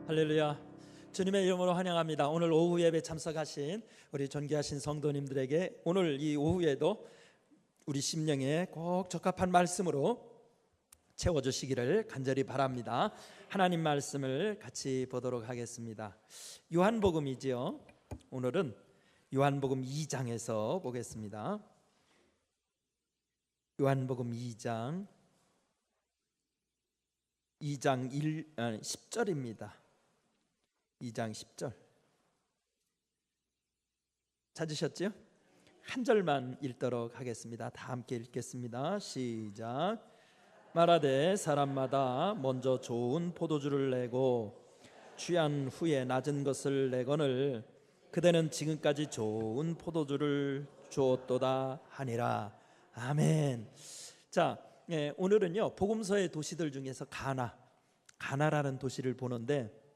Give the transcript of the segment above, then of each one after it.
할렐루야. 주님의 이름으로 환영합니다. 오늘 오후 예배 참석하신 우리 존귀하신 성도님들에게 오늘 이 오후에도 우리 심령에 꼭 적합한 말씀으로 채워주시기를 간절히 바랍니다. 하나님 말씀을 같이 보도록 하겠습니다. 요한복음이지요. 오늘은 요한복음 2장에서 보겠습니다. 요한복음 2장 10절입니다. 2장 10절 찾으셨죠? 한 절만 읽도록 하겠습니다. 다 함께 읽겠습니다. 시작. 말하되 사람마다 먼저 좋은 포도주를 내고 취한 후에 낮은 것을 내거늘 그대는 지금까지 좋은 포도주를 주었도다 하니라. 아멘. 자, 오늘은요 복음서의 도시들 중에서 가나라는 도시를 보는데,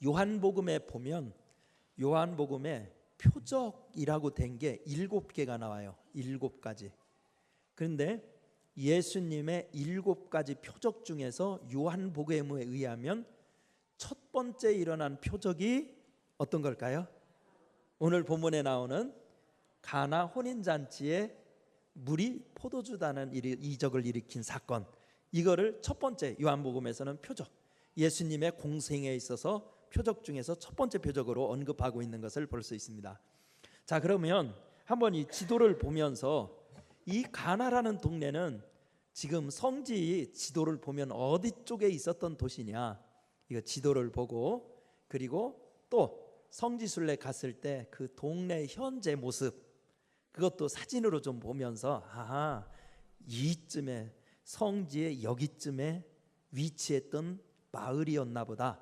요한복음에 보면 요한복음에 표적이라고 된 게 7개가 나와요. 7가지. 그런데 예수님의 7가지 표적 중에서 요한복음에 의하면 첫 번째 일어난 표적이 어떤 걸까요? 오늘 본문에 나오는 가나 혼인잔치에 물이 포도주다는 이적을 일으킨 사건, 이거를 첫 번째 요한복음에서는 표적, 예수님의 공생에 있어서 표적 중에서 첫 번째 표적으로 언급하고 있는 것을 볼 수 있습니다. 자, 그러면 한번 이 지도를 보면서 이 가나라는 동네는 지금 성지 지도를 보면 어디 쪽에 있었던 도시냐, 이거 지도를 보고, 그리고 또 성지순례 갔을 때 그 동네 현재 모습, 그것도 사진으로 좀 보면서 이쯤에 성지의 여기쯤에 위치했던 마을이었나 보다,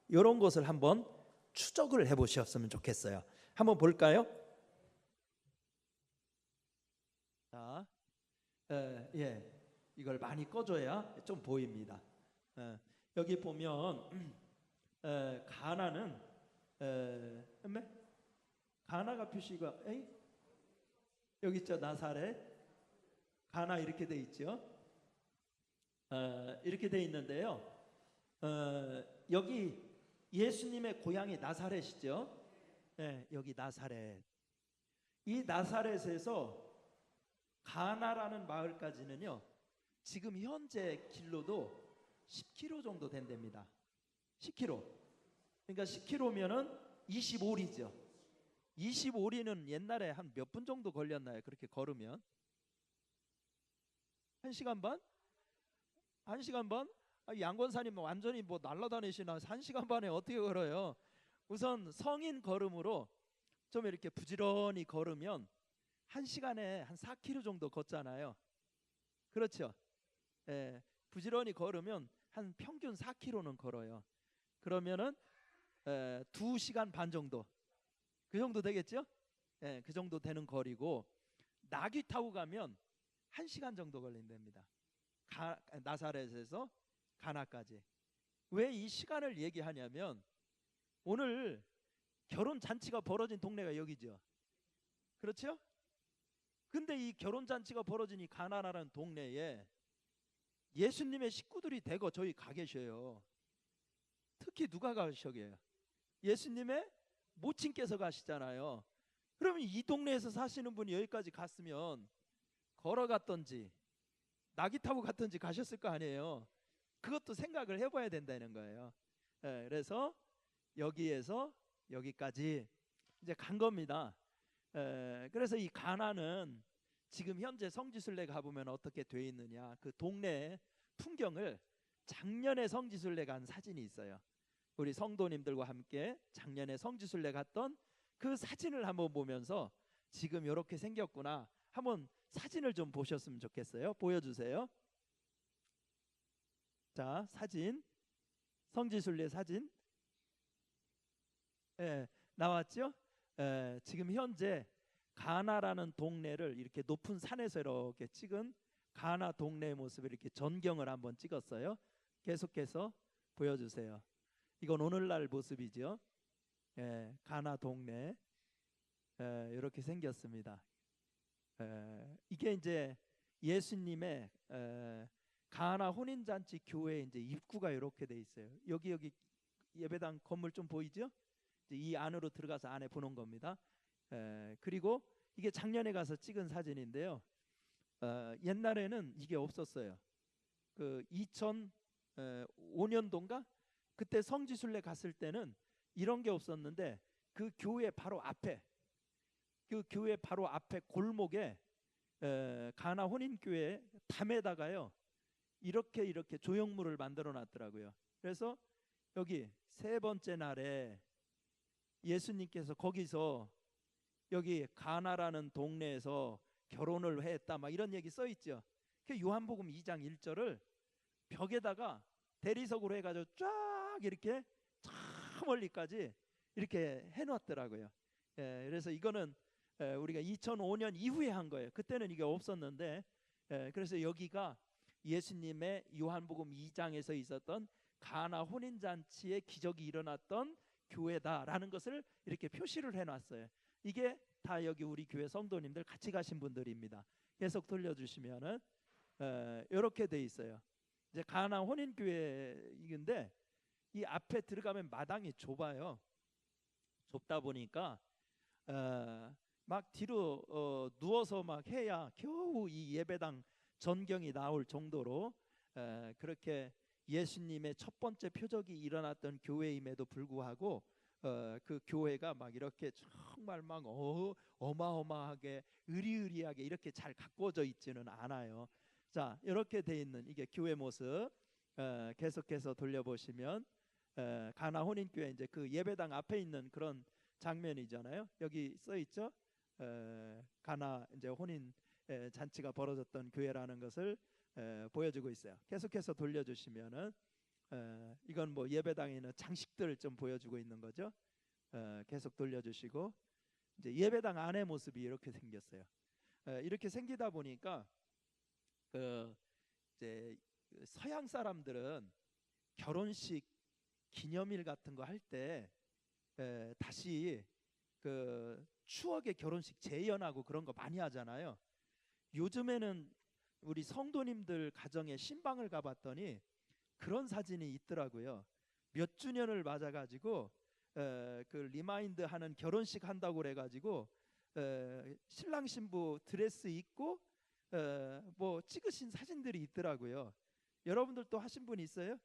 이런 것을 한번 추적을 해보셨으면 좋겠어요. 한번 볼까요? 자, 이걸 많이 꺼줘야 좀 보입니다. 여기 보면 가나는 가나가 표시가 여기 있죠. 나사렛, 가나 이렇게 돼 있죠. 이렇게 돼 있는데요. 여기 예수님의 고향이 나사렛이죠. 여기 나사렛. 이 나사렛에서 가나라는 마을까지는요, 지금 현재 길로도 10km 정도 된답니다. 10km. 그러니까 10km면은 25리죠. 25리는 옛날에 한 몇 분 정도 걸렸나요? 그렇게 걸으면 1시간 반? 1시간 반? 양권사님 완전히 날라다니시나 1시간 반에 어떻게 걸어요? 우선 성인 걸음으로 좀 이렇게 부지런히 걸으면 1시간에 한 4km 정도 걷잖아요. 그렇죠? 부지런히 걸으면 한 평균 4km는 걸어요. 그러면은 2시간 반 정도, 그 정도 되겠죠? 그 정도 되는 거리고, 나귀 타고 가면 1시간 정도 걸린답니다. 나사렛에서 가나까지. 왜 이 시간을 얘기하냐면, 오늘 결혼 잔치가 벌어진 동네가 여기죠. 그렇죠? 근데 이 결혼 잔치가 벌어진 이 가나라는 동네에 예수님의 식구들이 대거 저희 가 계셔요. 특히 누가 가셔게요? 예수님의 모친께서 가시잖아요. 그러면 이 동네에서 사시는 분이 여기까지 갔으면 걸어갔던지 나귀 타고 갔던지 가셨을 거 아니에요. 그것도 생각을 해봐야 된다는 거예요. 그래서 여기에서 여기까지 이제 간 겁니다. 그래서 이 가나는 지금 현재 성지순례 가보면 어떻게 돼 있느냐, 그 동네 풍경을 작년에 성지순례 간 사진이 있어요. 우리 성도님들과 함께 작년에 성지순례 갔던 그 사진을 한번 보면서 지금 이렇게 생겼구나, 한번 사진을 좀 보셨으면 좋겠어요. 보여주세요. 자, 사진, 성지순례 사진 나왔죠? 지금 현재 가나라는 동네를 이렇게 높은 산에서 이렇게 찍은 가나 동네의 모습을 이렇게 전경을 한번 찍었어요. 계속해서 보여주세요. 이건 오늘날 모습이죠. 가나 동네 이렇게 생겼습니다. 이게 이제 예수님의 가나 혼인잔치 교회 이제 입구가 이렇게 돼 있어요. 여기 예배당 건물 좀 보이죠? 이제 이 안으로 들어가서 안에 보는 겁니다. 그리고 이게 작년에 가서 찍은 사진인데요. 옛날에는 이게 없었어요. 그 2005년도인가 그때 성지순례 갔을 때는 이런 게 없었는데 그 교회 바로 앞에 골목에 가나 혼인교회 담에다가요 이렇게 조형물을 만들어 놨더라고요. 그래서 여기 세 번째 날에 예수님께서 거기서 여기 가나라는 동네에서 결혼을 했다 막 이런 얘기 써 있죠. 그 요한복음 2장 1절을 벽에다가 대리석으로 해가지고 쫙 이렇게 저 멀리까지 이렇게 해놨더라고요. 그래서 이거는 우리가 2005년 이후에 한 거예요. 그때는 이게 없었는데 그래서 여기가 예수님의 요한복음 2장에서 있었던 가나 혼인잔치의 기적이 일어났던 교회다라는 것을 이렇게 표시를 해놨어요. 이게 다 여기 우리 교회 성도님들 같이 가신 분들입니다. 계속 돌려주시면은 이렇게 돼 있어요. 이제 가나 혼인교회인데 이 앞에 들어가면 마당이 좁아요. 좁다 보니까 막 뒤로 누워서 막 해야 겨우 이 예배당 전경이 나올 정도로 그렇게 예수님의 첫 번째 표적이 일어났던 교회임에도 불구하고 그 교회가 막 이렇게 정말 막 어마어마하게 으리으리하게 이렇게 잘 가꾸어져 있지는 않아요. 자, 이렇게 돼 있는 이게 교회 모습 계속해서 돌려보시면 가나 혼인교회 이제 그 예배당 앞에 있는 그런 장면이잖아요. 여기 써 있죠. 가나 이제 혼인 잔치가 벌어졌던 교회라는 것을 보여주고 있어요. 계속해서 돌려주시면은 이건 뭐 예배당에 있는 장식들을 좀 보여주고 있는 거죠. 계속 돌려주시고 이제 예배당 안의 모습이 이렇게 생겼어요. 이렇게 생기다 보니까 이제 서양 사람들은 결혼식 기념일 같은 거 할 때 다시 그 추억의 결혼식 재연하고 그런 거 많이 하잖아요. 요즘에는 우리 성도님들 가정에 신방을 가봤더니 그런 사진이 있더라고요. 몇 주년을 맞아가지고 그 리마인드 하는 결혼식 한다고 그래가지고 신랑 신부 드레스 입고 뭐 찍으신 사진들이 있더라고요. 여러분들도 하신 분 있어요?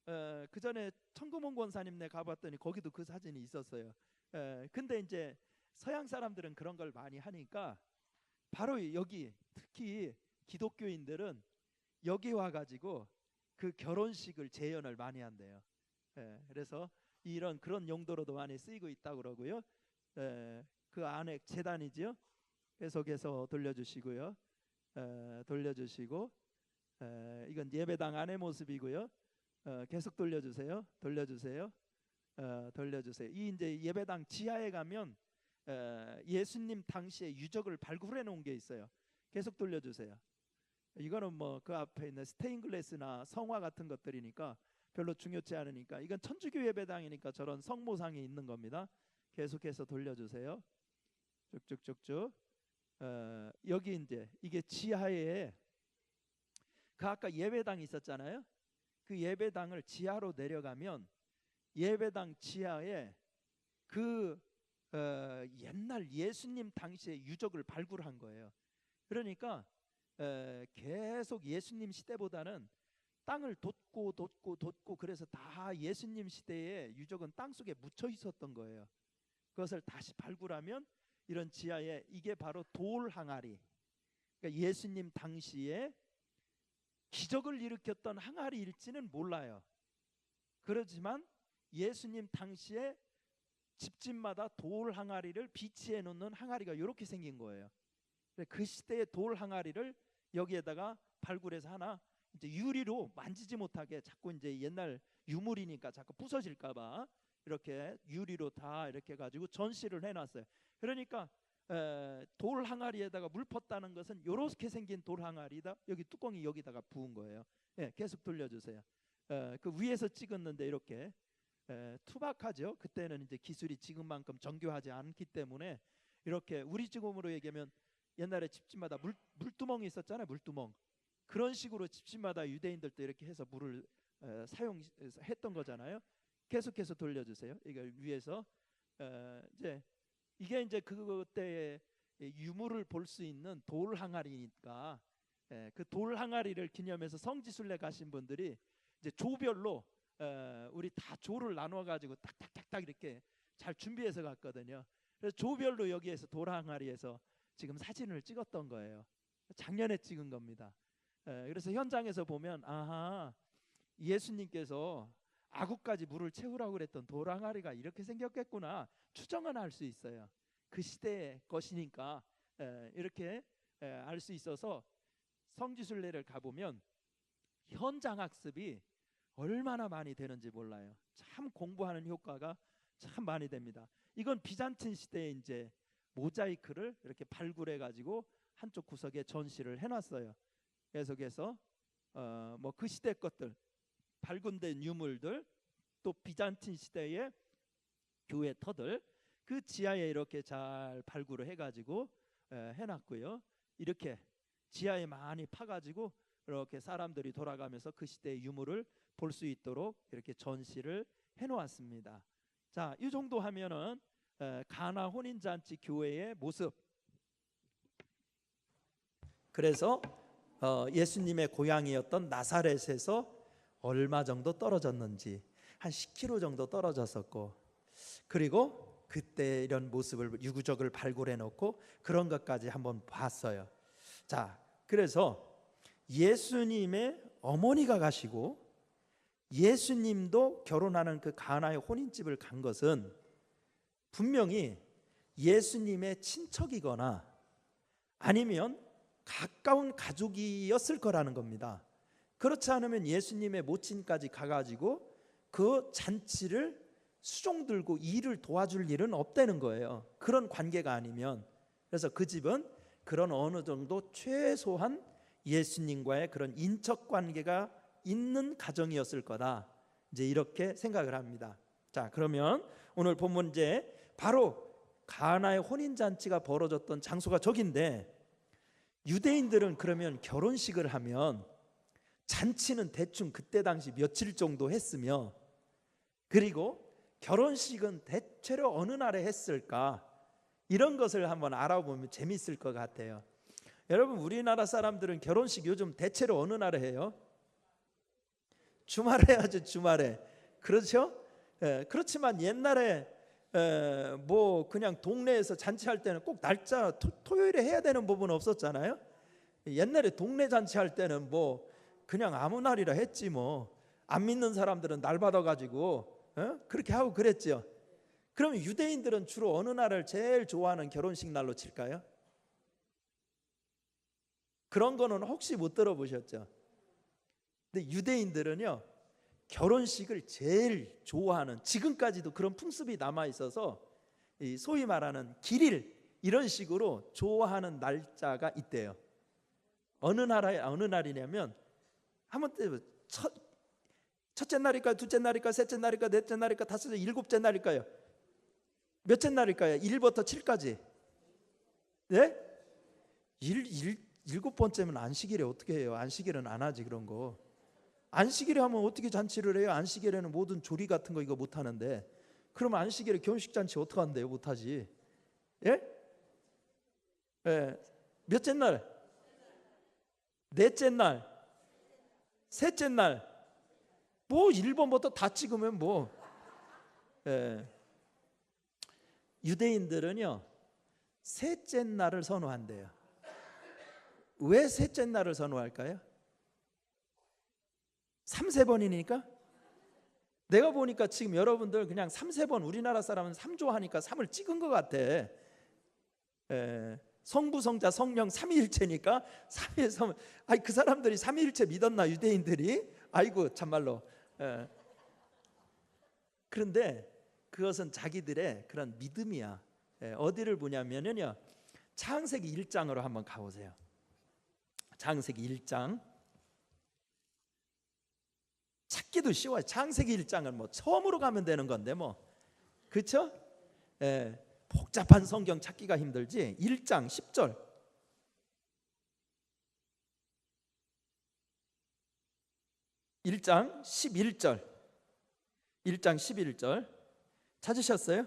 그 전에 청금원 권사님네 가봤더니 거기도 그 사진이 있었어요. 근데 이제 서양 사람들은 그런 걸 많이 하니까 바로 여기 특히 기독교인들은 여기 와가지고 그 결혼식을 재연을 많이 한대요. 그래서 이런 그런 용도로도 많이 쓰이고 있다고 그러고요. 그 안에 제단이죠. 계속해서 돌려주시고요. 돌려주시고 이건 예배당 안의 모습이고요. 계속 돌려주세요. 돌려주세요. 돌려주세요. 이 이제 예배당 지하에 가면 예수님 당시의 유적을 발굴해 놓은 게 있어요. 계속 돌려주세요. 이거는 뭐 그 앞에 있는 스테인글라스나 성화 같은 것들이니까 별로 중요치 않으니까 이건 천주교 예배당이니까 저런 성모상이 있는 겁니다. 계속해서 돌려주세요. 쭉쭉쭉쭉. 여기 이제 이게 지하에 그 아까 예배당이 있었잖아요. 그 예배당을 지하로 내려가면 예배당 지하에 그 옛날 예수님 당시의 유적을 발굴한 거예요. 그러니까 계속 예수님 시대보다는 땅을 돋고 그래서 다 예수님 시대의 유적은 땅속에 묻혀 있었던 거예요. 그것을 다시 발굴하면 이런 지하에 이게 바로 돌 항아리, 그러니까 예수님 당시에 기적을 일으켰던 항아리일지는 몰라요. 그렇지만 예수님 당시에 집집마다 돌 항아리를 비치해 놓는 항아리가 이렇게 생긴 거예요. 그 시대의 돌 항아리를 여기에다가 발굴해서 하나 이제 유리로 만지지 못하게 자꾸 이제 옛날 유물이니까 자꾸 부서질까봐 이렇게 유리로 다 이렇게 가지고 전시를 해놨어요. 그러니까 돌 항아리에다가 물 펐다는 것은 이렇게 생긴 돌 항아리다. 여기 뚜껑이 여기다가 부은 거예요. 계속 돌려주세요. 그 위에서 찍었는데 이렇게 투박하죠. 그때는 이제 기술이 지금만큼 정교하지 않기 때문에 이렇게 우리 지금으로 얘기하면 옛날에 집집마다 물두멍이 있었잖아요. 물두멍. 그런 식으로 집집마다 유대인들도 이렇게 해서 물을 사용했던 거잖아요. 계속해서 돌려주세요. 이걸 위에서 이제 이게 이제 그때의 유물을 볼 수 있는 돌 항아리니까 그 돌 항아리를 기념해서 성지순례 가신 분들이 이제 조별로 우리 다 조를 나눠 가지고 딱딱딱딱 이렇게 잘 준비해서 갔거든요. 그래서 조별로 여기에서 돌 항아리에서 지금 사진을 찍었던 거예요. 작년에 찍은 겁니다. 그래서 현장에서 보면 아하, 예수님께서 아구까지 물을 채우라고 그랬던 돌 항아리가 이렇게 생겼겠구나 추정은 할 수 있어요. 그 시대의 것이니까 이렇게 알 수 있어서 성지순례를 가보면 현장 학습이 얼마나 많이 되는지 몰라요. 참 공부하는 효과가 참 많이 됩니다. 이건 비잔틴 시대에 이제 모자이크를 이렇게 발굴해 가지고 한쪽 구석에 전시를 해놨어요. 계속해서 뭐 그 시대 것들, 발굴된 유물들, 또 비잔틴 시대의 교회 터들 그 지하에 이렇게 잘 발굴을 해가지고 해놨고요. 이렇게 지하에 많이 파가지고 이렇게 사람들이 돌아가면서 그 시대의 유물을 볼 수 있도록 이렇게 전시를 해놓았습니다. 자, 이 정도 하면은 가나 혼인잔치 교회의 모습. 그래서 예수님의 고향이었던 나사렛에서 얼마 정도 떨어졌는지 한 10km 정도 떨어졌었고, 그리고 그때 이런 모습을 유구적을 발굴해 놓고 그런 것까지 한번 봤어요. 자, 그래서 예수님의 어머니가 가시고 예수님도 결혼하는 그 가나의 혼인집을 간 것은 분명히 예수님의 친척이거나 아니면 가까운 가족이었을 거라는 겁니다. 그렇지 않으면 예수님의 모친까지 가가지고 그 잔치를 수종 들고 일을 도와줄 일은 없다는 거예요. 그런 관계가 아니면. 그래서 그 집은 그런 어느 정도 최소한 예수님과의 그런 인척 관계가 있는 가정이었을 거다, 이제 이렇게 생각을 합니다. 자, 그러면 오늘 본문 이제 바로 가나의 혼인 잔치가 벌어졌던 장소가 저긴데, 유대인들은 그러면 결혼식을 하면 잔치는 대충 그때 당시 며칠 정도 했으며, 그리고 결혼식은 대체로 어느 날에 했을까, 이런 것을 한번 알아보면 재밌을 것 같아요. 여러분, 우리나라 사람들은 결혼식 요즘 대체로 어느 날에 해요? 주말에 하죠. 주말에. 그렇죠? 그렇지만 옛날에 뭐 그냥 동네에서 잔치할 때는 꼭 날짜 토요일에 해야 되는 부분은 없었잖아요. 옛날에 동네 잔치할 때는 뭐 그냥 아무 날이라 했지, 뭐 안 믿는 사람들은 날 받아가지고 그렇게 하고 그랬죠. 그럼 유대인들은 주로 어느 날을 제일 좋아하는 결혼식 날로 칠까요? 그런 거는 혹시 못 들어보셨죠? 근데 유대인들은요, 결혼식을 제일 좋아하는, 지금까지도 그런 풍습이 남아 있어서 소위 말하는 길일 이런 식으로 좋아하는 날짜가 있대요. 어느 날이냐면 한번 첫째 날일까요? 둘째 날일까요? 셋째 날일까요? 넷째 날일까요? 다섯째, 일곱째 날일까요? 몇째 날일까요? 1부터 7까지. 네? 일곱 번째면 안식일에 어떻게 해요? 안식일은 안 하지 그런 거. 안식일에 하면 어떻게 잔치를 해요? 안식일에는 모든 조리 같은 거 이거 못 하는데, 그럼 안식일에 결혼식 잔치 어떻게 한대요? 못 하지. 예? 예. 몇째 날? 넷째 날? 셋째 날? 뭐 1번부터 다 찍으면 뭐. 예. 유대인들은요, 셋째 날을 선호한대요. 왜 셋째 날을 선호할까요? 3, 4번이니까? 내가 보니까 지금 여러분들 그냥 3, 4번, 우리나라 사람은 3 좋아하니까 3을 찍은 것 같아. 성부, 성자, 성령 삼위일체니까 3일, 아니 그 사람들이 삼위일체 믿었나, 유대인들이? 아이고 참말로. 그런데 그것은 자기들의 그런 믿음이야. 어디를 보냐면요, 창세기 1장으로 한번 가보세요. 창세기 1장. 찾기도 쉬워요. 창세기 1장은 뭐 처음으로 가면 되는 건데 뭐, 그렇죠? 복잡한 성경 찾기가 힘들지. 1장 10절. 1장 11절. 1장 11절 찾으셨어요?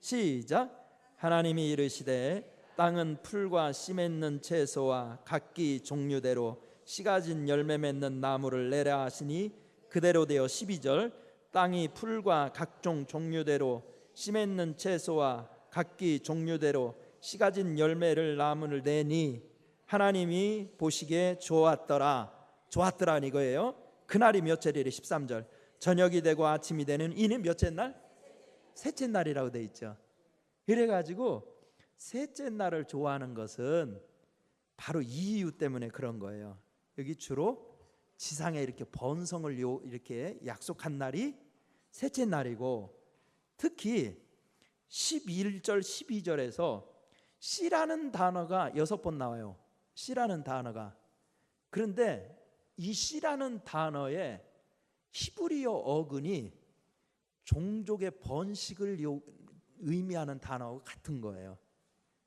시작. 하나님이 이르시되 땅은 풀과 씨 맺는 채소와 각기 종류대로 씨 가진 열매 맺는 나무를 내라 하시니 그대로 되어 12절. 땅이 풀과 각종 종류대로 씨 맺는 채소와 각기 종류대로 씨 가진 열매를 나무를 내니 하나님이 보시기에 좋았더라. 좋았더라 이거예요. 그날이 몇째리래? 13절. 저녁이 되고 아침이 되는 이는 몇째 날? 셋째 날이라고 돼 있죠. 그래가지고 셋째 날을 좋아하는 것은 바로 이 이유 때문에 그런 거예요. 여기 주로 지상에 이렇게 번성을 이렇게 약속한 날이 셋째 날이고, 특히 11절 12절에서 씨라는 단어가 6번 나와요. 씨라는 단어가. 그런데 이 씨라는 단어의 히브리어 어근이 종족의 번식을 의미하는 단어와 같은 거예요.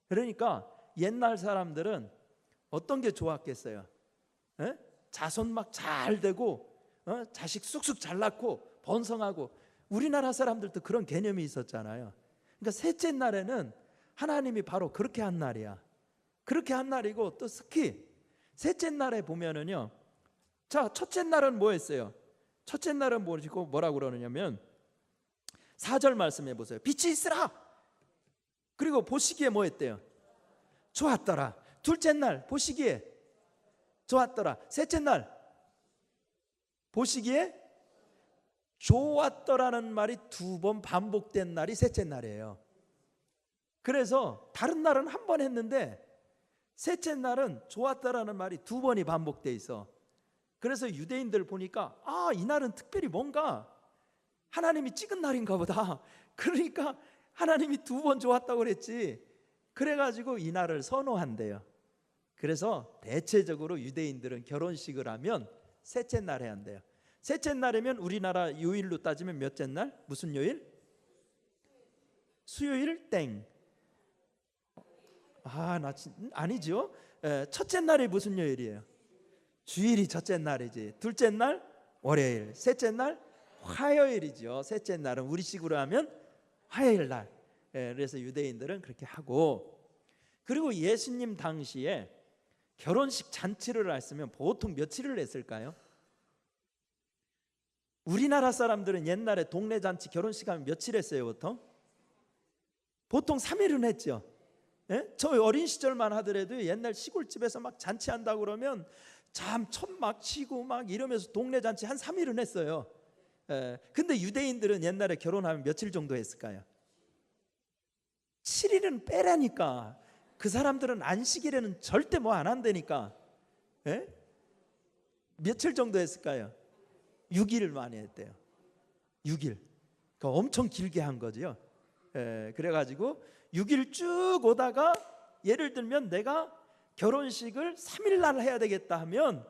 그러니까 옛날 사람들은 어떤 게 좋았겠어요? 에? 자손 막 잘 되고 자식 쑥쑥 잘 낳고 번성하고. 우리나라 사람들도 그런 개념이 있었잖아요. 그러니까 셋째 날에는 하나님이 바로 그렇게 한 날이야. 그렇게 한 날이고, 또 특히 셋째 날에 보면은요, 자, 첫째 날은 뭐 했어요? 첫째 날은 뭐라고 그러느냐면 4절 말씀해 보세요. 빛이 있으라. 그리고 보시기에 뭐 했대요? 좋았더라. 둘째 날 보시기에 좋았더라. 셋째 날 보시기에 좋았더라는 말이 2번 반복된 날이 셋째 날이에요. 그래서 다른 날은 한 번 했는데 셋째 날은 좋았더라는 말이 2번이 반복돼 있어. 그래서 유대인들 보니까 이 날은 특별히 뭔가 하나님이 찍은 날인가 보다. 그러니까 하나님이 2번 좋았다고 그랬지. 그래가지고 이 날을 선호한대요. 그래서 대체적으로 유대인들은 결혼식을 하면 셋째 날에 한대요. 셋째 날이면 우리나라 요일로 따지면 몇째 날? 무슨 요일? 수요일 땡. 아니죠. 첫째 날이 무슨 요일이에요? 주일이 첫째 날이지. 둘째 날 월요일, 셋째 날 화요일이죠. 셋째 날은 우리식으로 하면 화요일 날. 그래서 유대인들은 그렇게 하고, 그리고 예수님 당시에 결혼식 잔치를 했으면 보통 며칠을 했을까요? 우리나라 사람들은 옛날에 동네 잔치 결혼식 하면 며칠 했어요? 보통 3일은 했죠. 저 어린 시절만 하더라도 옛날 시골집에서 막 잔치한다고 그러면 잠 막 치고 막 이러면서 동네 잔치 한 3일은 했어요. 근데 유대인들은 옛날에 결혼하면 며칠 정도 했을까요? 7일은 빼라니까. 그 사람들은 안식일에는 절대 뭐 안 한다니까. 며칠 정도 했을까요? 6일을 많이 했대요. 6일. 그러니까 엄청 길게 한 거죠. 그래가지고 6일 쭉 오다가, 예를 들면 내가 결혼식을 3일 날 해야 되겠다 하면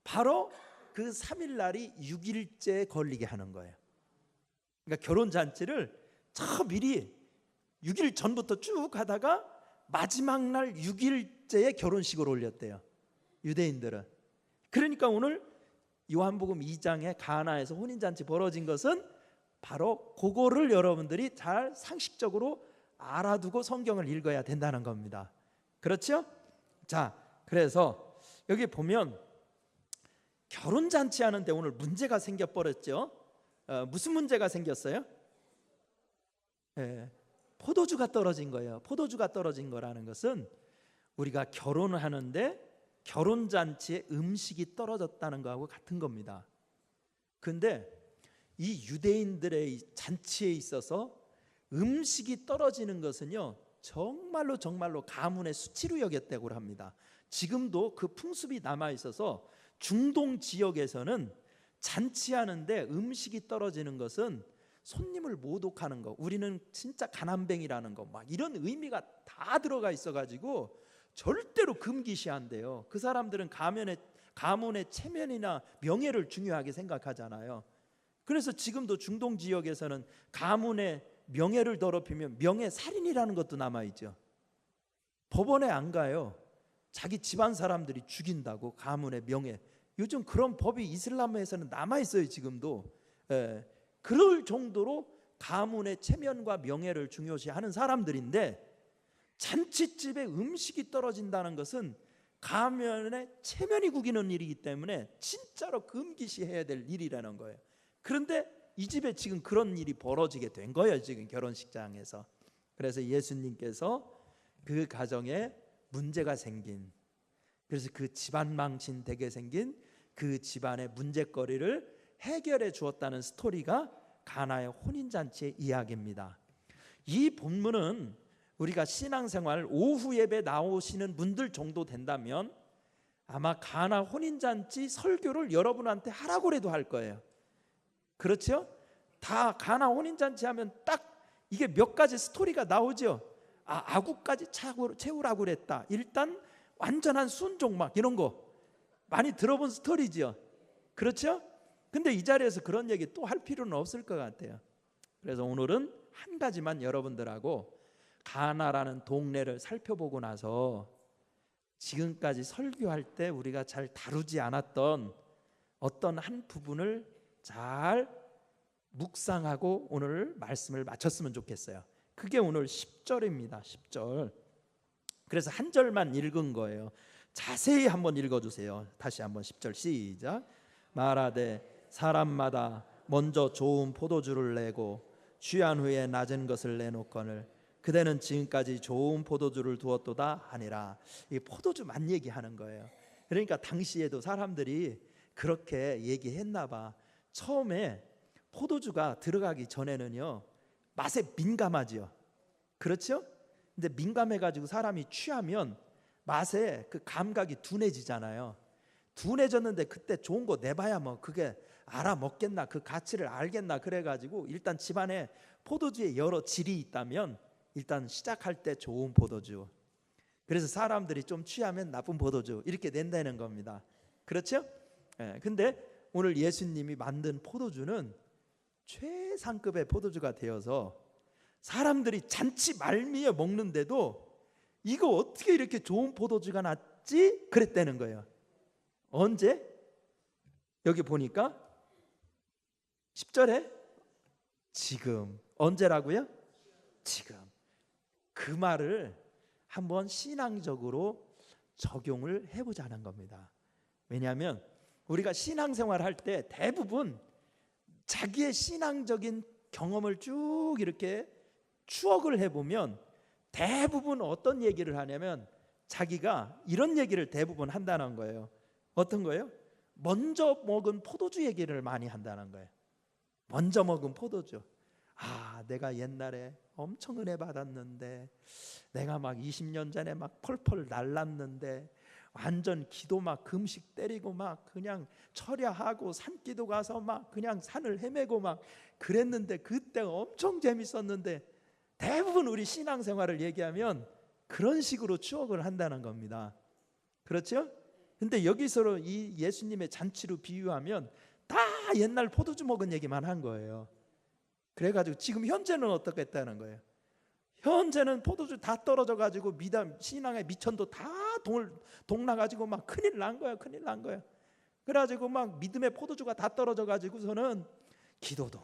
바로 그 3일 날이 6일째에 걸리게 하는 거예요. 그러니까 결혼잔치를 저 미리 6일 전부터 쭉 하다가 마지막 날 6일째에 결혼식을 올렸대요, 유대인들은. 그러니까 오늘 요한복음 2장에 가나에서 혼인잔치 벌어진 것은 바로 그거를 여러분들이 잘 상식적으로 알아두고 성경을 읽어야 된다는 겁니다. 그렇죠? 자, 그래서 여기 보면 결혼잔치 하는데 오늘 문제가 생겨버렸죠. 무슨 문제가 생겼어요? 포도주가 떨어진 거예요. 포도주가 떨어진 거라는 것은 우리가 결혼을 하는데 결혼잔치에 음식이 떨어졌다는 거하고 같은 겁니다. 근데 이 유대인들의 잔치에 있어서 음식이 떨어지는 것은요, 정말로 가문의 수치로 여겼다고 합니다. 지금도 그 풍습이 남아 있어서 중동 지역에서는 잔치하는데 음식이 떨어지는 것은 손님을 모독하는 거, 우리는 진짜 가난뱅이라는 거, 막 이런 의미가 다 들어가 있어가지고 절대로 금기시한대요. 그 사람들은 가문의 체면이나 명예를 중요하게 생각하잖아요. 그래서 지금도 중동 지역에서는 가문의 명예를 더럽히면 명예살인이라는 것도 남아있죠. 법원에 안 가요. 자기 집안 사람들이 죽인다고, 가문의 명예. 요즘 그런 법이 이슬람에서는 남아있어요, 지금도. 그럴 정도로 가문의 체면과 명예를 중요시하는 사람들인데, 잔치집에 음식이 떨어진다는 것은 가문의 체면이 구기는 일이기 때문에 진짜로 금기시해야 될 일이라는 거예요. 그런데 이 집에 지금 그런 일이 벌어지게 된 거예요, 지금 결혼식장에서. 그래서 예수님께서 그 가정에 문제가 생긴, 그래서 그 집안 망신 되게 생긴 그 집안의 문제거리를 해결해 주었다는 스토리가 가나의 혼인잔치의 이야기입니다. 이 본문은 우리가 신앙생활 오후 예배 나오시는 분들 정도 된다면 아마 가나 혼인잔치 설교를 여러분한테 하라고 해도 할 거예요. 그렇죠? 다 가나 혼인잔치 하면 딱 이게 몇 가지 스토리가 나오죠. 아구까지 채우라고 그랬다. 일단 완전한 순종 막 이런 거 많이 들어본 스토리죠. 그렇죠? 근데 이 자리에서 그런 얘기 또 할 필요는 없을 것 같아요. 그래서 오늘은 한 가지만 여러분들하고 가나라는 동네를 살펴보고 나서 지금까지 설교할 때 우리가 잘 다루지 않았던 어떤 한 부분을 잘 묵상하고 오늘 말씀을 마쳤으면 좋겠어요. 그게 오늘 10절입니다. 10절. 그래서 한 절만 읽은 거예요. 자세히 한번 읽어주세요. 다시 한번 10절 시작. 말하되 사람마다 먼저 좋은 포도주를 내고 취한 후에 낮은 것을 내놓거늘 그대는 지금까지 좋은 포도주를 두었도다 하니라. 이 포도주만 얘기하는 거예요. 그러니까 당시에도 사람들이 그렇게 얘기했나 봐. 처음에 포도주가 들어가기 전에는요 맛에 민감하지요. 그렇죠? 근데 민감해가지고 사람이 취하면 맛에 그 감각이 둔해지잖아요. 둔해졌는데 그때 좋은 거 내봐야 뭐 그게 알아먹겠나, 그 가치를 알겠나, 그래가지고 일단 집안에 포도주에 여러 질이 있다면 일단 시작할 때 좋은 포도주, 그래서 사람들이 좀 취하면 나쁜 포도주 이렇게 낸다는 겁니다. 그렇죠? 근데 오늘 예수님이 만든 포도주는 최상급의 포도주가 되어서 사람들이 잔치 말미에 먹는데도 이거 어떻게 이렇게 좋은 포도주가 났지? 그랬다는 거예요. 언제? 여기 보니까 10절에 지금. 언제라고요? 지금. 그 말을 한번 신앙적으로 적용을 해보자는 겁니다. 왜냐하면 우리가 신앙생활 할 때 대부분 자기의 신앙적인 경험을 쭉 이렇게 추억을 해보면 대부분 어떤 얘기를 하냐면 자기가 이런 얘기를 대부분 한다는 거예요. 어떤 거예요? 먼저 먹은 포도주 얘기를 많이 한다는 거예요. 먼저 먹은 포도주. 내가 옛날에 엄청 은혜 받았는데, 내가 막 20년 전에 막 펄펄 날랐는데, 완전 기도 막 금식 때리고 막 그냥 철야하고 산기도 가서 막 그냥 산을 헤매고 막 그랬는데 그때 엄청 재밌었는데, 대부분 우리 신앙생활을 얘기하면 그런 식으로 추억을 한다는 겁니다. 그렇죠? 근데 여기서 이 예수님의 잔치로 비유하면 다 옛날 포도주 먹은 얘기만 한 거예요. 그래가지고 지금 현재는 어떻게 했다는 거예요? 현재는 포도주 다 떨어져가지고 신앙의 미천도 다 동나가지고 막 큰일 난 거야. 큰일 난 거야. 그래가지고 막 믿음의 포도주가 다 떨어져가지고서는 기도도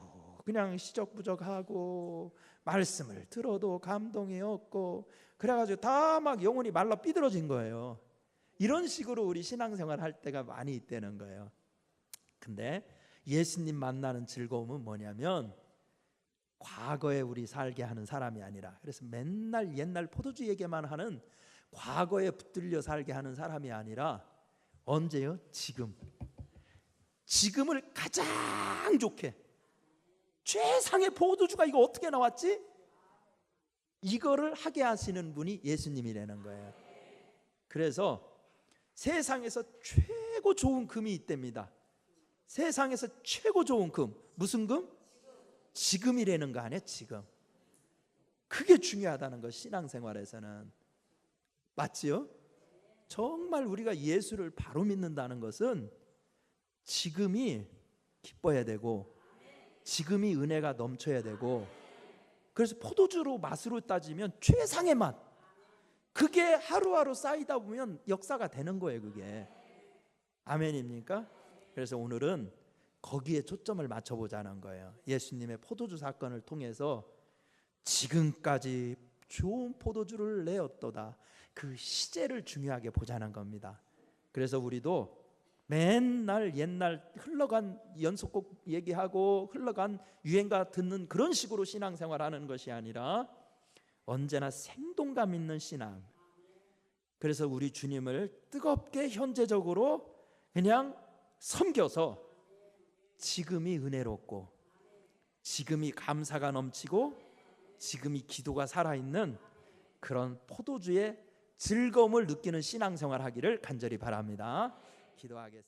그냥 시적부적하고 말씀을 들어도 감동이 없고 그래가지고 다 막 영혼이 말라 삐들어진 거예요. 이런 식으로 우리 신앙생활 할 때가 많이 있다는 거예요. 근데 예수님 만나는 즐거움은 뭐냐면 과거에 우리 살게 하는 사람이 아니라, 그래서 맨날 옛날 포도주 얘기만 하는 과거에 붙들려 살게 하는 사람이 아니라 언제요? 지금. 지금을 가장 좋게, 최상의 포도주가 이거 어떻게 나왔지? 이거를 하게 하시는 분이 예수님이라는 거예요. 그래서 세상에서 최고 좋은 금이 있답니다. 세상에서 최고 좋은 금. 무슨 금? 지금이라는 거 아니에요? 지금. 그게 중요하다는 거, 신앙생활에서는. 맞지요? 정말 우리가 예수를 바로 믿는다는 것은 지금이 기뻐야 되고 지금이 은혜가 넘쳐야 되고, 그래서 포도주로 맛으로 따지면 최상의 맛, 그게 하루하루 쌓이다 보면 역사가 되는 거예요. 그게 아멘입니까? 그래서 오늘은 거기에 초점을 맞춰보자는 거예요. 예수님의 포도주 사건을 통해서 지금까지 좋은 포도주를 내었도다, 그 시제를 중요하게 보자는 겁니다. 그래서 우리도 맨날 옛날 흘러간 연속곡 얘기하고 흘러간 유행가 듣는 그런 식으로 신앙생활하는 것이 아니라 언제나 생동감 있는 신앙. 그래서 우리 주님을 뜨겁게 현재적으로 그냥 섬겨서 지금이 은혜롭고 지금이 감사가 넘치고 지금이 기도가 살아있는 그런 포도주의 즐거움을 느끼는 신앙생활 하기를 간절히 바랍니다. 기도하겠습니다.